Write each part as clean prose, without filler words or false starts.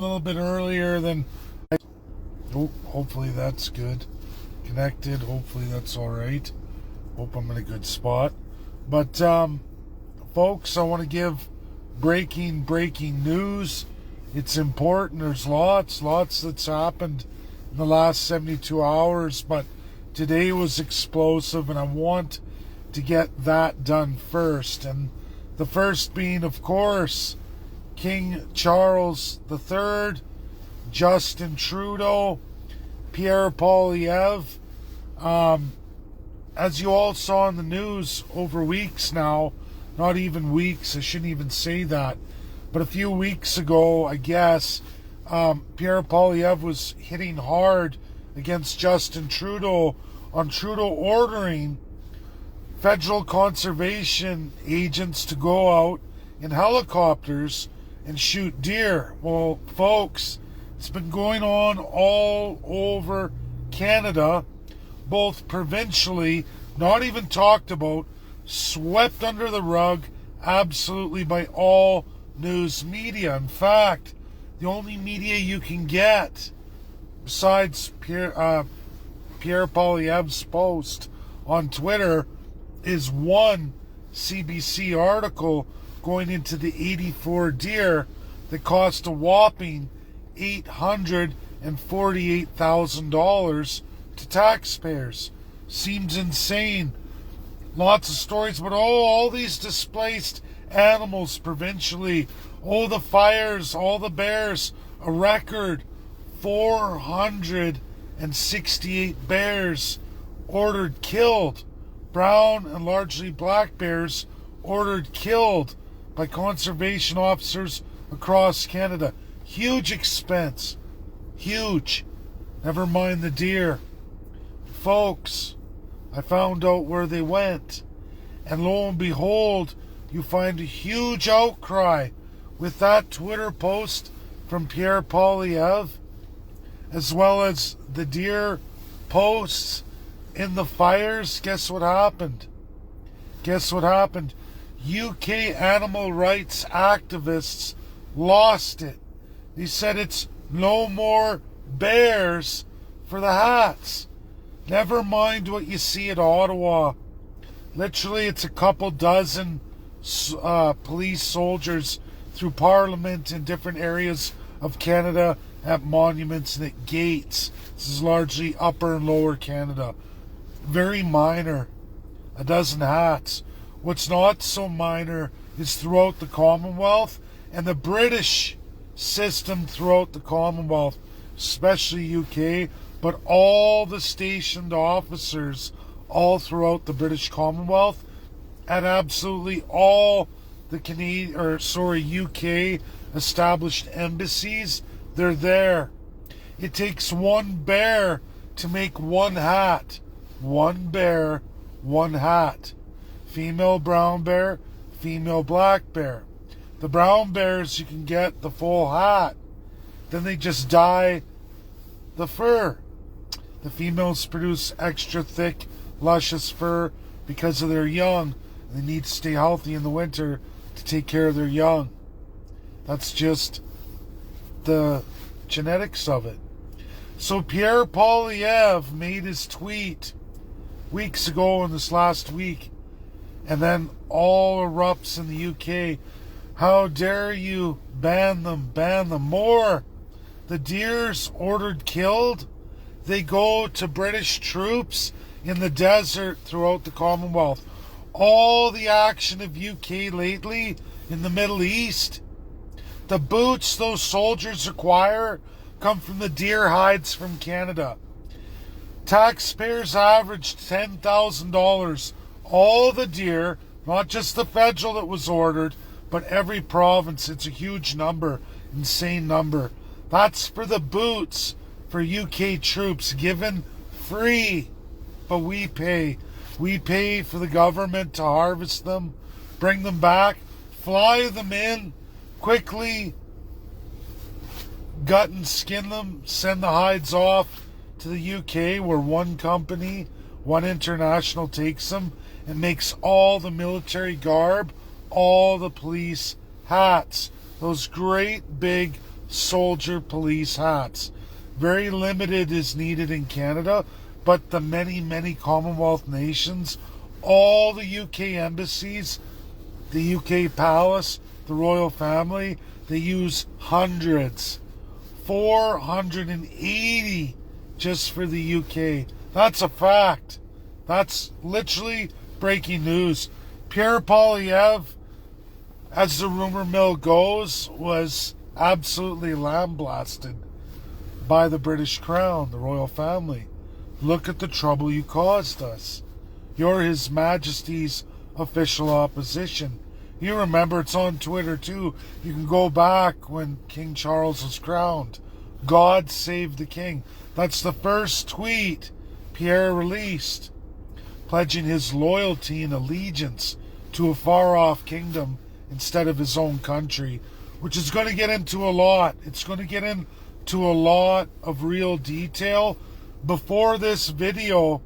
A little bit earlier than hopefully that's good. Connected. Hopefully that's all right. Hope I'm in a good spot. But folks, I want to give breaking news. It's important. There's lots that's happened in the last 72 hours, but today was explosive, and I want to get that done first. And the first being, of course, King Charles III, Justin Trudeau, Pierre Poilievre. As you all saw in the news over weeks now, not even weeks, I shouldn't even say that, but a few weeks ago, I guess, Pierre Poilievre was hitting hard against Justin Trudeau on Trudeau ordering federal conservation agents to go out in helicopters and shoot deer. Well, folks, it's been going on all over Canada, both provincially, not even talked about, swept under the rug absolutely by all news media. In fact, the only media you can get besides Pierre Poilievre's post on Twitter is one CBC article going into the 84 deer that cost a whopping $848,000 to taxpayers. Seems insane. Lots of stories about all these displaced animals provincially. The fires, all the bears. A record 468 bears ordered killed. Brown and largely black bears ordered killed by conservation officers across Canada. Huge expense. Huge. Never mind the deer. Folks, I found out where they went. And lo and behold, you find a huge outcry with that Twitter post from Pierre Poilievre, as well as the deer posts in the fires. Guess what happened? UK animal rights activists lost it. They said it's no more bears for the hats. Never mind what you see at Ottawa. Literally, it's a couple dozen police soldiers through Parliament in different areas of Canada, at monuments and at gates. This is largely upper and lower Canada. Very minor. A dozen hats. What's not so minor is throughout the Commonwealth and the British system throughout the Commonwealth, especially UK, but all the stationed officers all throughout the British Commonwealth and absolutely all the UK established embassies, they're there. It takes one bear to make one hat. One bear, one hat. Female brown bear, female black bear. The brown bears, you can get the full hat. Then they just dye the fur. The females produce extra thick, luscious fur because of their young. They need to stay healthy in the winter to take care of their young. That's just the genetics of it. So Pierre Poilievre made his tweet weeks ago in this last week, and then all erupts in the UK. How dare you ban them, more. The deers ordered killed, they go to British troops in the desert throughout the Commonwealth. All the action of UK lately in the Middle East, the boots those soldiers acquire come from the deer hides from Canada. Taxpayers averaged $10,000. All the deer, not just the federal that was ordered, but every province. It's a huge number, insane number. That's for the boots for UK troops, given free. But we pay. We pay for the government to harvest them, bring them back, fly them in, quickly gut and skin them, send the hides off to the UK, where one company, one international, takes them and makes all the military garb, all the police hats, those great big soldier police hats. Very limited is needed in Canada, but the many, many Commonwealth nations, all the UK embassies, the UK palace, the royal family, they use hundreds. 480 just for the UK. That's a fact. That's literally breaking news. Pierre Poilievre, as the rumor mill goes, was absolutely lambasted by the British Crown, the royal family. Look at the trouble you caused us. You're His Majesty's official opposition. You remember, it's on Twitter too. You can go back when King Charles was crowned. God save the King. That's the first tweet Pierre released, pledging his loyalty and allegiance to a far-off kingdom instead of his own country, which is going to get into a lot. It's going to get into a lot of real detail. Before this video,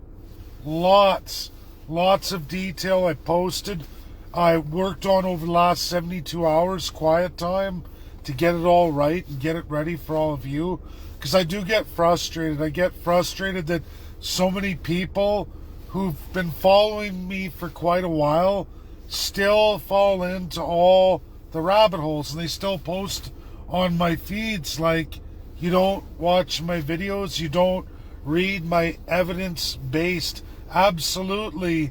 lots of detail I posted. I worked on over the last 72 hours, quiet time, to get it all right and get it ready for all of you. Because I do get frustrated. I get frustrated that so many people who've been following me for quite a while still fall into all the rabbit holes, and they still post on my feeds like, you don't watch my videos, you don't read my evidence-based, absolutely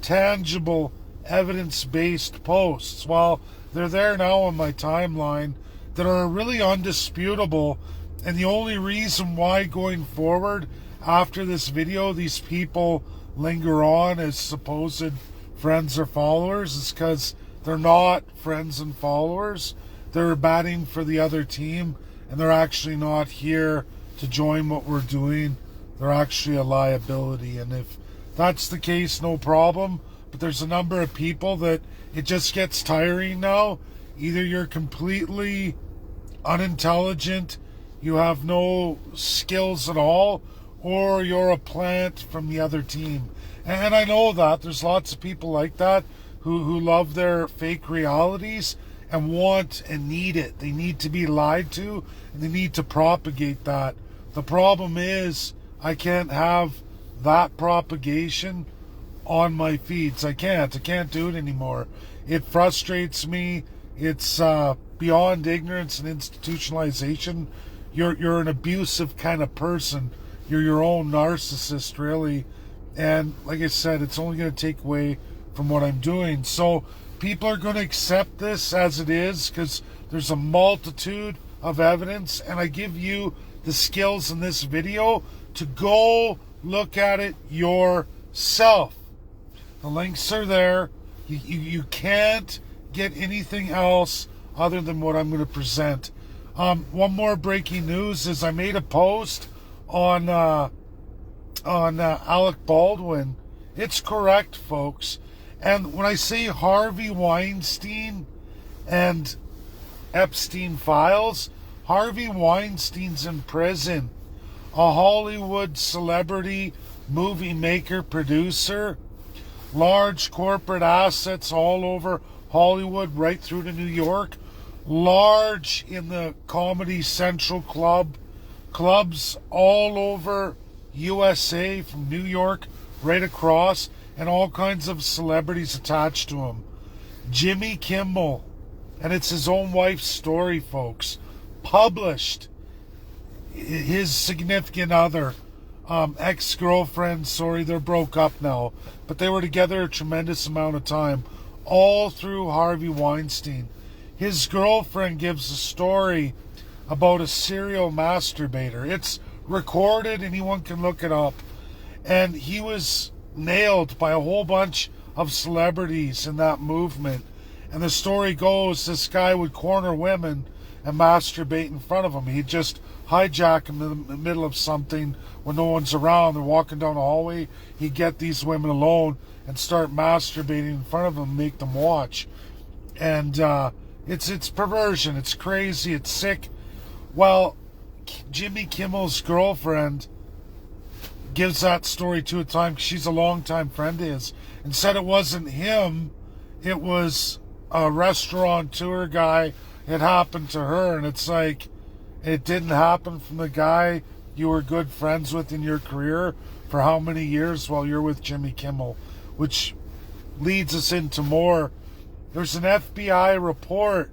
tangible evidence-based posts. Well, they're there now on my timeline that are really undisputable, and the only reason why going forward after this video these people linger on as supposed friends or followers is because they're not friends and followers. They're batting for the other team, and they're actually not here to join what we're doing. They're actually a liability, and if that's the case, no problem. But there's a number of people that it just gets tiring now. Either you're completely unintelligent, you have no skills at all, or you're a plant from the other team. And I know that there's lots of people like that who love their fake realities and want and need it. They need to be lied to, and they need to propagate that. The problem is I can't have that propagation on my feeds. I can't do it anymore. It frustrates me. It's beyond ignorance and institutionalization. You're an abusive kind of person. You're your own narcissist, really. And like I said, it's only going to take away from what I'm doing. So people are going to accept this as it is because there's a multitude of evidence, and I give you the skills in this video to go look at it yourself. The links are there. You can't get anything else other than what I'm going to present. One more breaking news is I made a post on Alec Baldwin. It's correct, folks. And when I say Harvey Weinstein and Epstein files, Harvey Weinstein's in prison. A Hollywood celebrity, movie maker, producer, large corporate assets all over Hollywood, right through to New York, large in the Comedy Central clubs all over USA, from New York right across, and all kinds of celebrities attached to him. Jimmy Kimmel, and it's his own wife's story, folks, published his significant other, ex-girlfriend, they're broke up now, but they were together a tremendous amount of time, all through Harvey Weinstein. His girlfriend gives a story about a serial masturbator. It's recorded, anyone can look it up. And he was nailed by a whole bunch of celebrities in that movement. And the story goes, this guy would corner women and masturbate in front of them. He'd just hijack them in the middle of something when no one's around. They're walking down the hallway. He'd get these women alone and start masturbating in front of them, make them watch. And it's perversion. It's crazy. It's sick. Well, Jimmy Kimmel's girlfriend gives that story to a time, because she's a longtime friend of his, and said it wasn't him, it was a restaurateur guy. It happened to her. And it's like, It didn't happen from the guy you were good friends with in your career for how many years while you're with Jimmy Kimmel, which leads us into more. There's an FBI report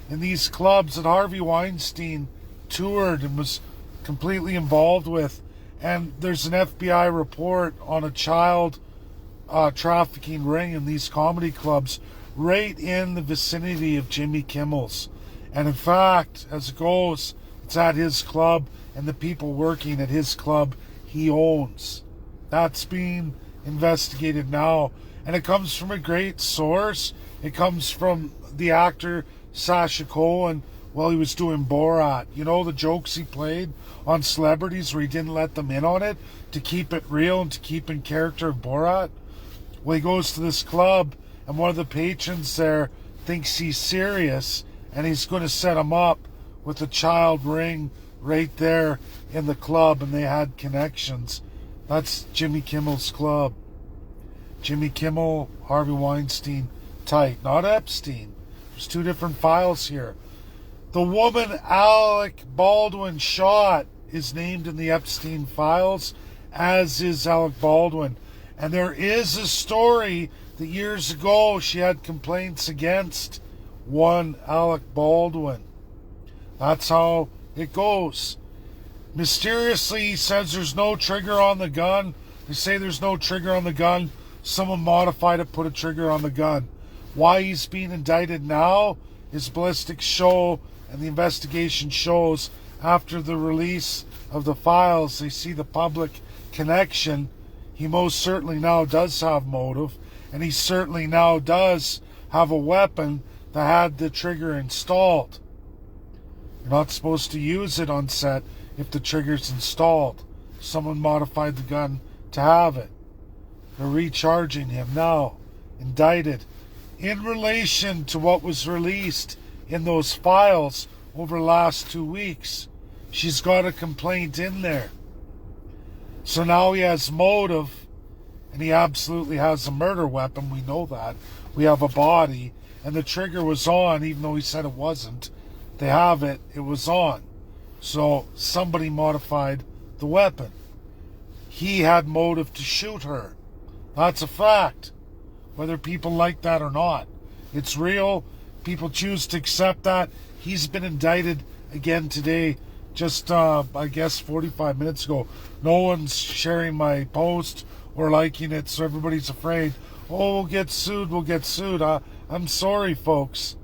in these clubs that Harvey Weinstein toured and was completely involved with, and there's an FBI report on a child trafficking ring in these comedy clubs right in the vicinity of Jimmy Kimmel's. And in fact, as it goes, it's at his club and the people working at his club he owns. That's being investigated now. And it comes from a great source. It comes from the actor Sacha Cohen while he was doing Borat. You know, the jokes he played on celebrities where he didn't let them in on it to keep it real and to keep in character of Borat? Well, he goes to this club and one of the patrons there thinks he's serious and he's going to set him up with a child ring right there in the club, and they had connections. That's Jimmy Kimmel's club. Jimmy Kimmel, Harvey Weinstein, tight. Not Epstein. There's two different files here. The woman Alec Baldwin shot is named in the Epstein files, as is Alec Baldwin. And there is a story that years ago she had complaints against one Alec Baldwin. That's how it goes. Mysteriously, he says there's no trigger on the gun. They say there's no trigger on the gun. Someone modified it, put a trigger on the gun. Why he's being indicted now is ballistics show, and the investigation shows after the release of the files, they see the public connection. He most certainly now does have motive, and he certainly now does have a weapon that had the trigger installed. You're not supposed to use it on set if the trigger's installed. Someone modified the gun to have it. They're recharging him now, indicted, in relation to what was released in those files over the last 2 weeks. She's got a complaint in there. So now he has motive, and he absolutely has a murder weapon. We know that. We have a body, and the trigger was on, even though he said it wasn't. They have it. It was on. So somebody modified the weapon. He had motive to shoot her. That's a fact. Whether people like that or not. It's real. People choose to accept that. He's been indicted again today. Just, I guess, 45 minutes ago. No one's sharing my post or liking it, so everybody's afraid. Oh, we'll get sued, we'll get sued. I'm sorry, folks.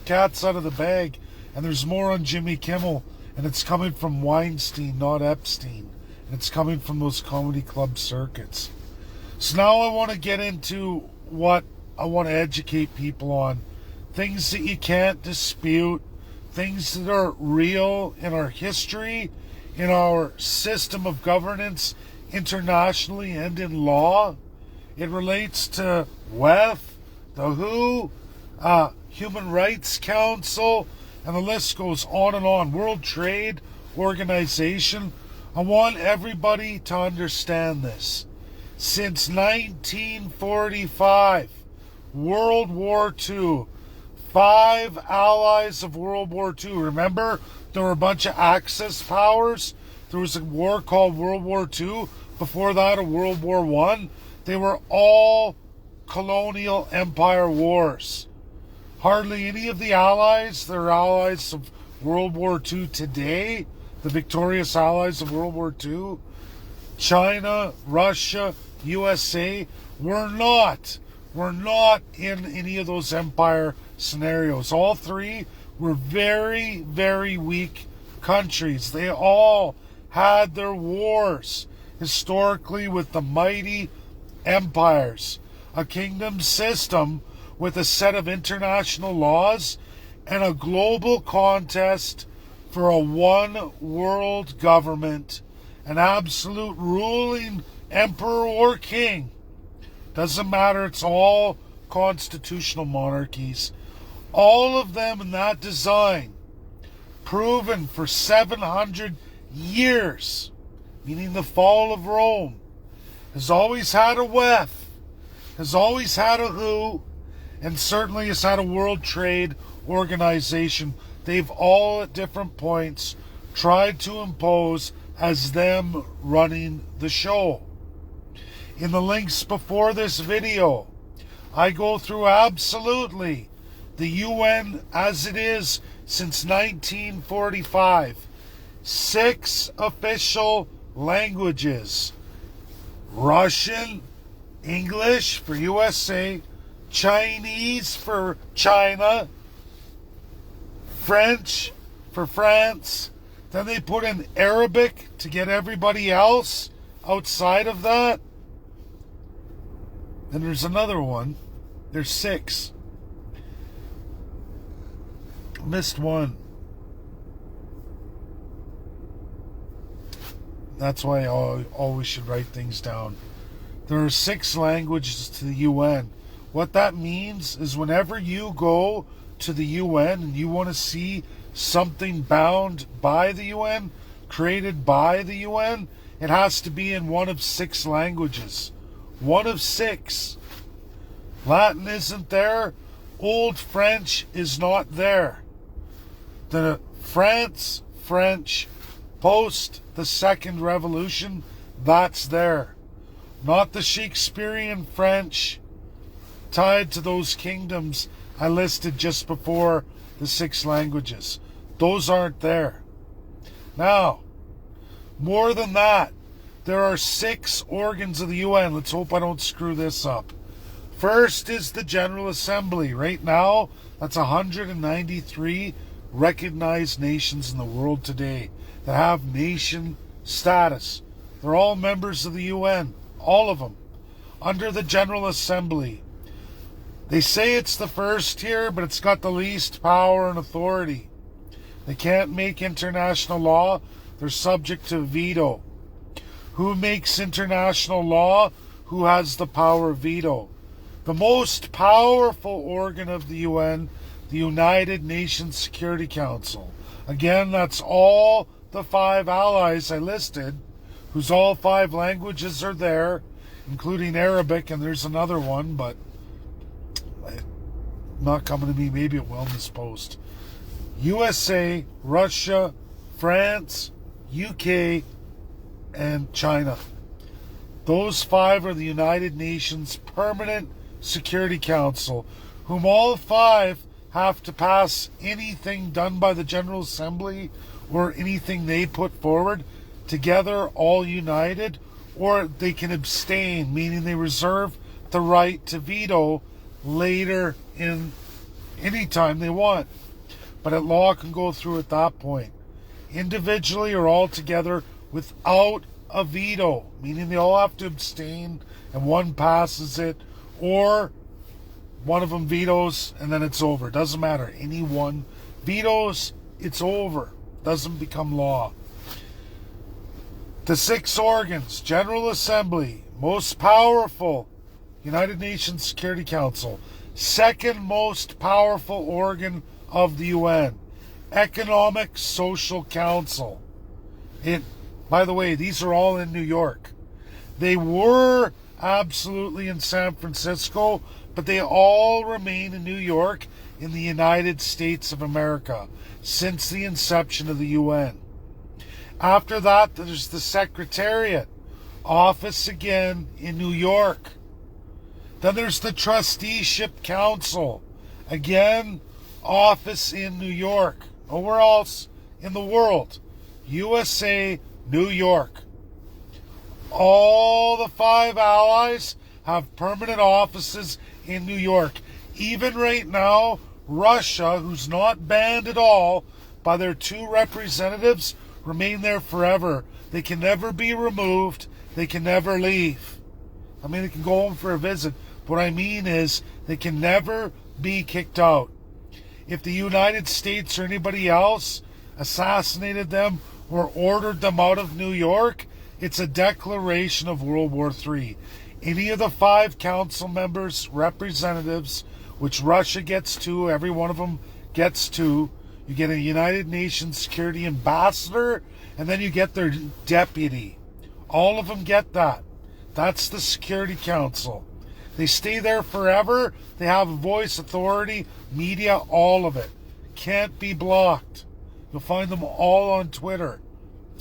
Cat's out of the bag. And there's more on Jimmy Kimmel. And it's coming from Weinstein, not Epstein. And it's coming from those comedy club circuits. So now I want to get into what I want to educate people on. Things that you can't dispute. Things that are real in our history, in our system of governance, internationally and in law. It relates to WEF, the WHO, Human Rights Council, and the list goes on and on. World Trade Organization. I want everybody to understand this. Since 1945, World War II, 5 allies of World War II. Remember, there were a bunch of Axis powers. There was a war called World War II. Before that, a World War I. They were all colonial empire wars. Hardly any of the allies that are allies of World War II today, the victorious allies of World War II, China, Russia, USA, were not in any of those empire scenarios. All three were very, very weak countries. They all had their wars historically with the mighty empires, a kingdom system with a set of international laws and a global contest for a one world government, an absolute ruling emperor or king. Doesn't matter, it's all constitutional monarchies. All of them in that design, proven for 700 years, meaning the fall of Rome, has always had a WEF, has always had a WHO, and certainly has had a World Trade Organization. They've all at different points tried to impose as them running the show. In the links before this video, I go through absolutely the UN as it is since 1945. 6 official languages: Russian, English for USA, Chinese for China, French for France. Then they put in Arabic to get everybody else outside of that. Then there's another one. There's 6. Missed one. That's why I always should write things down. There are 6 languages to the UN. What that means is whenever you go to the UN and you want to see something bound by the UN, created by the UN, it has to be in one of 6 languages. One of 6. Latin isn't there. Old French is not there. The French, post the Second Revolution, that's there. Not the Shakespearean French tied to those kingdoms I listed just before the 6 languages. Those aren't there. Now, more than that, there are 6 organs of the UN. Let's hope I don't screw this up. First is the General Assembly. Right now, that's 193 recognized nations in the world today that have nation status. They're all members of the UN, all of them, under the General Assembly. They say it's the first tier, but it's got the least power and authority. They can't make international law. They're subject to veto. Who makes international law? Who has the power of veto? The most powerful organ of the UN, the United Nations Security Council. Again, that's all the 5 allies I listed, whose all 5 languages are there, including Arabic, and there's another one, but not coming to me. Maybe it will in this post. USA, Russia, France, UK, and China. Those 5 are the United Nations Permanent Security Council, whom all 5 have to pass anything done by the General Assembly or anything they put forward, together, all united, or they can abstain, meaning they reserve the right to veto later in any time they want. But a law can go through at that point, individually or all together, without a veto, meaning they all have to abstain and one passes it, or one of them vetoes and then it's over. Doesn't matter. Any one vetoes, it's over. Doesn't become law. The 6 organs: General Assembly, most powerful, United Nations Security Council, second most powerful organ of the UN, Economic Social Council. By the way, these are all in New York. They were absolutely in San Francisco, but they all remain in New York in the United States of America since the inception of the UN. After that, there's the Secretariat, office again in New York. Then there's the Trusteeship Council, again, office in New York. Nowhere else in the world. USA, New York. All the 5 allies have permanent offices in New York. Even right now, Russia, who's not banned at all by their 2 representatives, remain there forever. They can never be removed. They can never leave. I mean, they can go home for a visit. But what I mean is they can never be kicked out. If the United States or anybody else assassinated them or ordered them out of New York, it's a declaration of World War III. Any of the 5 council members, representatives, which Russia gets 2, every one of them gets 2. You get a United Nations Security Ambassador, and then you get their deputy. All of them get that. That's the Security Council. They stay there forever. They have voice, authority, media, all of it. Can't be blocked. You'll find them all on Twitter.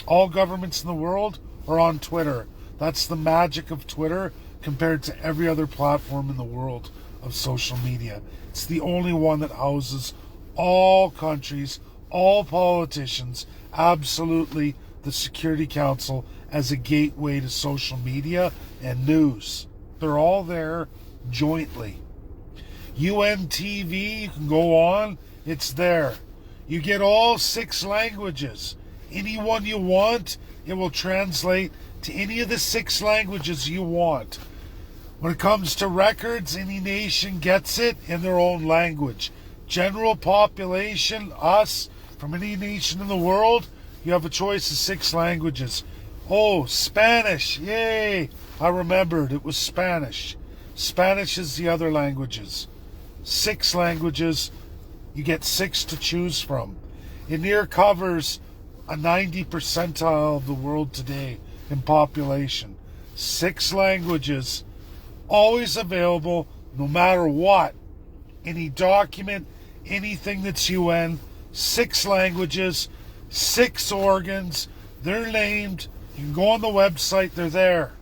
All governments in the world are on Twitter. That's the magic of Twitter compared to every other platform in the world of social media. It's the only one that houses all countries, all politicians, absolutely the Security Council as a gateway to social media and news. They're all there jointly. UN TV, you can go on, it's there. You get all 6 languages. Any one you want, it will translate to any of the 6 languages you want. When it comes to records, any nation gets it in their own language. General population, us, from any nation in the world, you have a choice of 6 languages. Oh, Spanish, yay! I remembered, it was Spanish. Spanish is the other languages. 6 languages, you get 6 to choose from. It near covers a 90 percentile of the world today in population. 6 languages, always available, no matter what. Any document, anything that's UN, 6 languages, 6 organs, they're named. You can go on the website, they're there.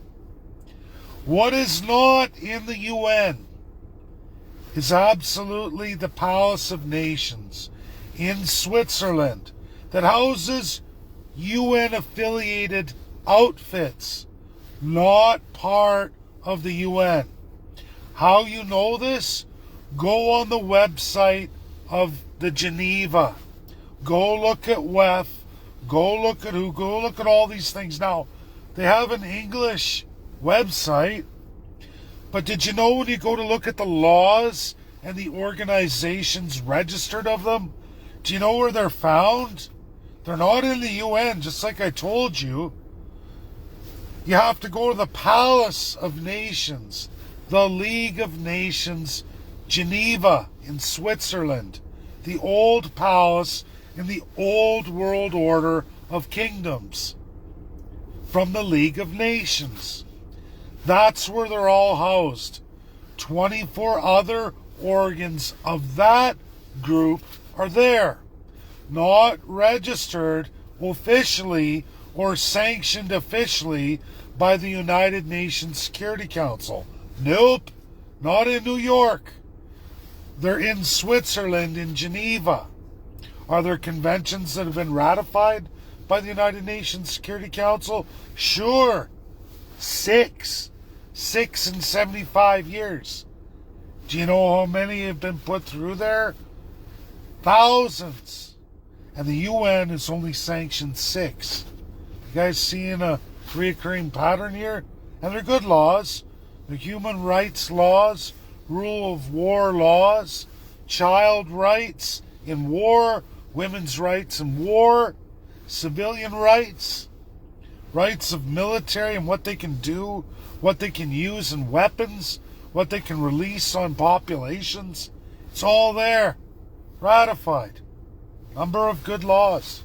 What is not in the UN is absolutely the Palace of Nations in Switzerland that houses UN-affiliated outfits, not part of the UN. How you know this? Go on the website of the Geneva. Go look at WEF. Go look at WHO. Go look at all these things. Now, they have an English website, but did you know when you go to look at the laws and the organizations registered of them, do you know where they're found? They're not in the UN, just like I told you. You have to go to the Palace of Nations, the League of Nations, Geneva in Switzerland, the old palace in the old world order of kingdoms from the League of Nations. That's where they're all housed. 24 other organs of that group are there, not registered officially or sanctioned officially by the United Nations Security Council. Nope, not in New York. They're in Switzerland, in Geneva. Are there conventions that have been ratified by the United Nations Security Council? Sure. 6 in 75 years. Do you know how many have been put through there? Thousands. And the UN has only sanctioned 6. You guys seeing a reoccurring pattern here? And they're good laws. They're human rights laws, rule of war laws, child rights in war, women's rights in war, civilian rights, rights of military and what they can do, what they can use in weapons, what they can release on populations. It's all there, ratified. Number of good laws.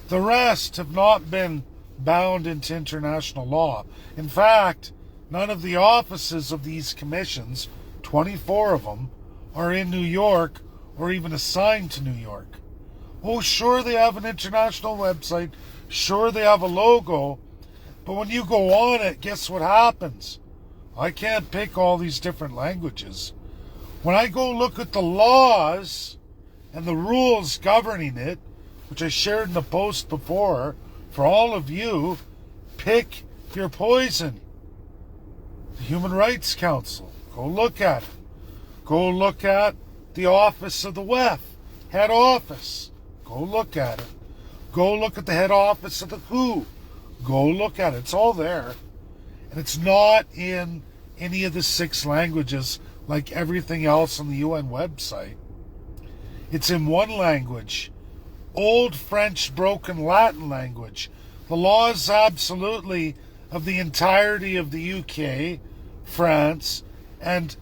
The rest have not been bound into international law. In fact, none of the offices of these commissions, 24 of them, are in New York or even assigned to New York. Oh, sure, they have an international website. Sure, they have a logo. But when you go on it, guess what happens? I can't pick all these different languages. When I go look at the laws and the rules governing it, which I shared in the post before, for all of you, pick your poison. The Human Rights Council. Go look at it. Go look at the office of the WEF, head office. Go look at it. Go look at the head office of the WHO. Go look at it. It's all there. And it's not in any of the 6 languages like everything else on the UN website. It's in one language. Old French broken Latin language. The laws absolutely of the entirety of the UK, France, and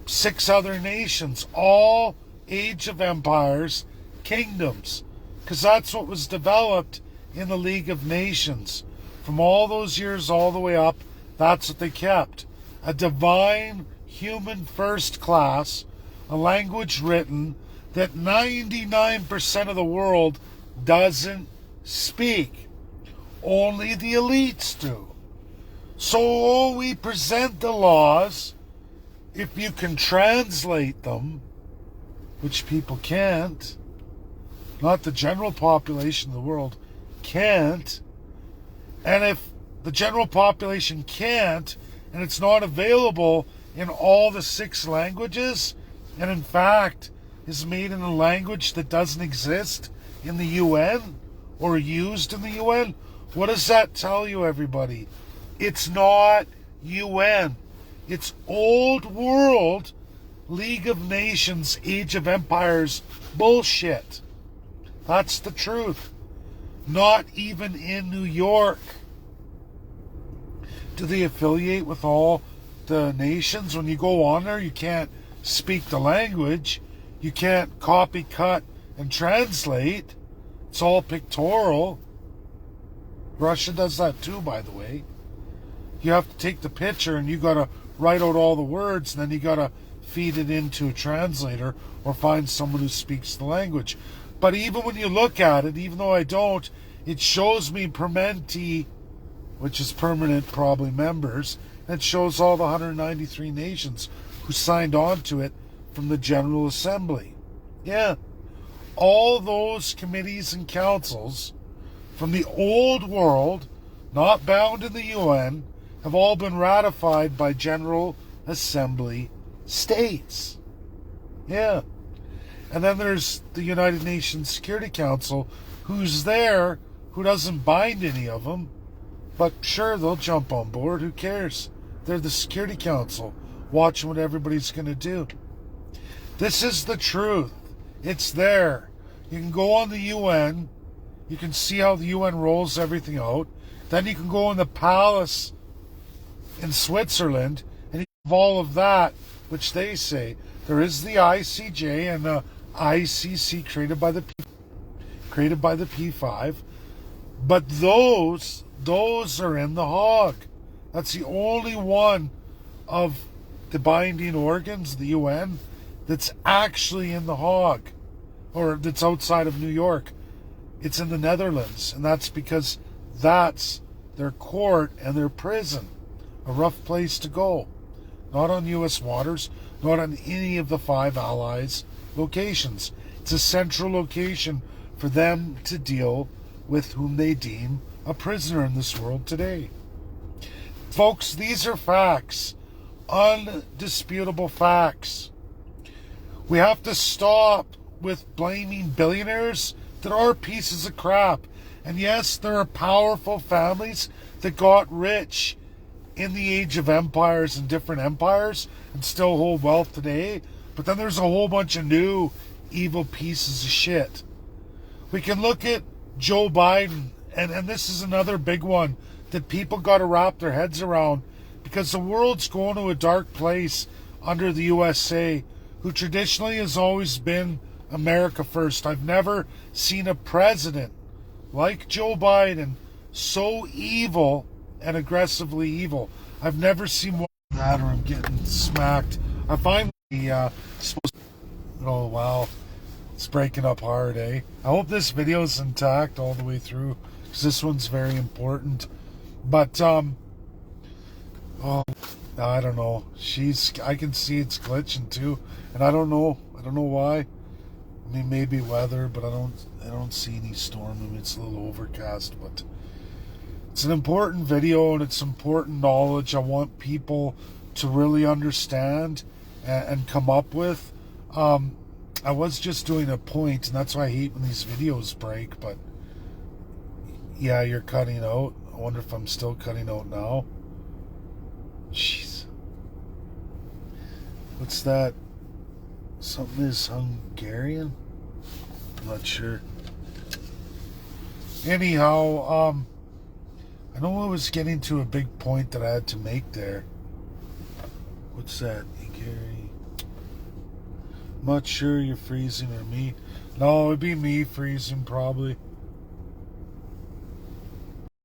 6 other nations, all Age of Empires kingdoms, because that's what was developed in the League of Nations. From all those years all the way up, that's what they kept. A divine human first class, a language written that 99% of the world doesn't speak. Only the elites do. So we present the laws. If you can translate them, which people can't, not the general population of the world can't, and if the general population can't, and it's not available in all the 6 languages, and in fact is made in a language that doesn't exist in the UN or used in the UN, what does that tell you, everybody? It's not UN. It's old world League of Nations, Age of Empires bullshit. That's the truth. Not even in New York do they affiliate with all the nations. When you go on there, you can't speak the language. You can't copy, cut, and translate. It's all pictorial. Russia does that too, by the way. You have to take the picture and you got to write out all the words, and then you got to feed it into a translator or find someone who speaks the language. But even when you look at it, even though I don't, it shows me Permanente, which is permanent probably members, and it shows all the 193 nations who signed on to it from the General Assembly. Yeah. All those committees and councils from the old world, not bound in the UN, have all been ratified by General Assembly states. Yeah. And then there's the United Nations Security Council, who's there, who doesn't bind any of them, but sure, they'll jump on board. Who cares? They're the Security Council, watching what everybody's going to do. This is the truth. It's there. You can go on the UN. You can see how the UN rolls everything out. Then you can go in the palace in Switzerland, and you have all of that, which they say. There is the ICJ and the ICC created by the P5. But those are in the Hague. That's the only one of the binding organs, the UN, that's actually in the Hague, or that's outside of New York. It's in the Netherlands, and that's because that's their court and their prison. A rough place to go. Not on U.S. waters, not on any of the 5 allies' locations. It's a central location for them to deal with whom they deem a prisoner in this world today. Folks, these are facts. Undisputable facts. We have to stop with blaming billionaires that are pieces of crap. And yes, there are powerful families that got rich in the age of empires and different empires and still hold wealth today. But then there's a whole bunch of new evil pieces of shit. We can look at Joe Biden, and this is another big one that people got to wrap their heads around, because the world's going to a dark place under the USA, who traditionally has always been America first. I've never seen a president like Joe Biden so evil and aggressively evil. I've never seen one like that, or I'm getting smacked. I finally supposed to, oh wow, it's breaking up hard, eh? I hope this video is intact all the way through, because this one's very important. But oh, I don't know. I can see it's glitching too, and I don't know why. I mean, maybe weather, but I don't see any storm. I mean, it's a little overcast, but it's an important video and it's important knowledge I want people to really understand and come up with. I was just doing a point, and that's why I hate when these videos break, but yeah, you're cutting out. I wonder if I'm still cutting out now. Jeez. What's that? Something is Hungarian? I'm not sure. Anyhow, I know I was getting to a big point that I had to make there. What's that? Gary? I'm not sure you're freezing or me. No, it'd be me freezing probably.